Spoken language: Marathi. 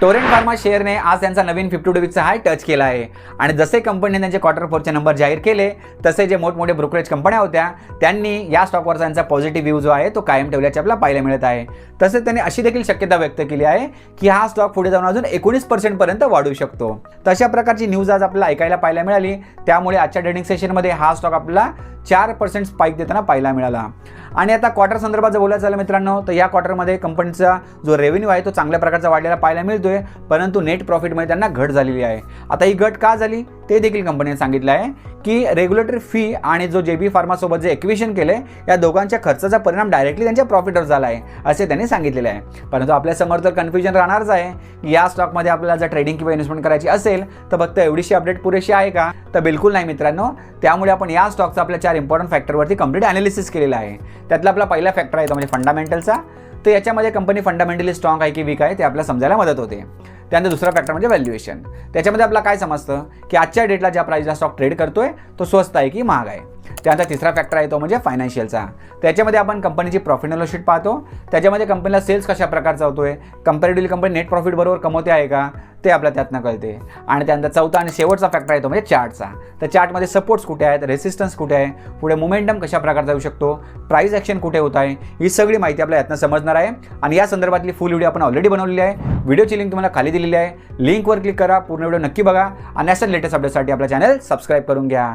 टोरेंट फार्मा शेअरने आज त्यांचा नवीन 52 वीकचा हाय टच केला आहे आणि जसे कंपनीने त्यांचे Q4चे नंबर जाहीर केले तसे जे मोठमोठे ब्रोकरेज कंपन्या होत्या त्यांनी या स्टॉकवर त्यांचा पॉझिटिव्ह व्ह्यू जो आहे तो कायम ठेवल्याचे आपल्याला पाहायला मिळत आहे। तसेच त्यांनी अशी देखील शक्यता व्यक्त केली आहे की हा स्टॉक पुढे जाऊन अजून 19% पर्यंत वाढू शकतो। तशा प्रकारची न्यूज आज आपल्याला ऐकायला पाहायला मिळाली, त्यामुळे आजच्या ट्रेडिंग सेशनमध्ये हा स्टॉक आपल्याला 4% स्पाइक देताना पाहायला मिळाला। आणि आता क्वार्टर संदर्भात जर बोलायचं झालं मित्रांनो, तर या क्वार्टरमध्ये कंपनीचा जो रेव्हेन्यू आहे तो चांगल्या प्रकारचा वाढलेला पाहायला मिळतोय, परंतु नेट प्रॉफिटमध्ये त्यांना घट झालेली आहे। आता ही घट का झाली ते देखील कंपनीने सांगितलं आहे की रेग्युलेटरी फी आणि जो JB फार्मासोबत जे एक्विजिशन केले या दोघांच्या खर्चाचा परिणाम डायरेक्टली त्यांच्या प्रॉफिटवर झाला आहे असे त्यांनी सांगितलेले आहे। परंतु आपल्या समोर तर कन्फ्युजन राहणारच आहे की या स्टॉकमध्ये आपल्याला जर ट्रेडिंग किंवा इन्व्हेस्टमेंट करायची असेल तर फक्त एवढीशी अपडेट पुरेशी आहे का? तर बिलकुल नाही मित्रांनो। त्यामुळे आपण या स्टॉकचा आपल्या 4 इम्पॉर्टंट फॅक्टरवरती कंप्लीट अनालिसिस केलेला आहे। त्यातला आपला पहिला फॅक्टर आहे तो म्हणजे फंडामेंटलचा। तर याच्यामध्ये कंपनी फंडामेंटली स्ट्रॉंग आहे की वीक आहे ते आपल्याला समजायला मदत होते। त्यानंतर दुसरा फॅक्टर म्हणजे व्हॅल्युएशन। त्याच्यामध्ये आपल्याला काय समजतं की आजच्या डेटला ज्या प्राइसला स्टॉक ट्रेड करतोय तो स्वस्त आहे की महाग आहे। त्यानंतर तिसरा फॅक्टर आहे तो म्हणजे फायनान्शियलचा। त्याच्यामध्ये आपण कंपनीची प्रॉफिट अँड लॉस शीट पाहतो, त्याच्यामध्ये कंपनीला सेल्स कशा प्रकारचा होतोय, कंपॅरेटिव्हली कंपनी नेट प्रॉफिट बरोबर कमवते आहे का ते आपल्याला त्यातनं कळते। आणि त्यानंतर चौथा आणि शेवटचा फॅक्टर आहे तो म्हणजे चार्टचा। तर चार्टमध्ये सपोर्ट्स कुठे आहेत, रेसिस्टन्स कुठे आहे, पुढे मोमेंटम कशा प्रकारचा येऊ शकतो, प्राइस ॲक्शन कुठे होत आहे, ही सगळी माहिती आपल्याला यातनं समजणार आहे। आणि या संदर्भातली फुल व्हिडिओ आपण ऑलरेडी बनवलेली आहे। व्हिडिओची लिंक तुम्हाला खाली दिलेली आहे, लिंकवर क्लिक करा, पूर्ण व्हिडिओ नक्की बघा आणि अशा लेटेस्ट अपडेटसाठी आपला चॅनल सबस्क्राईब करून घ्या।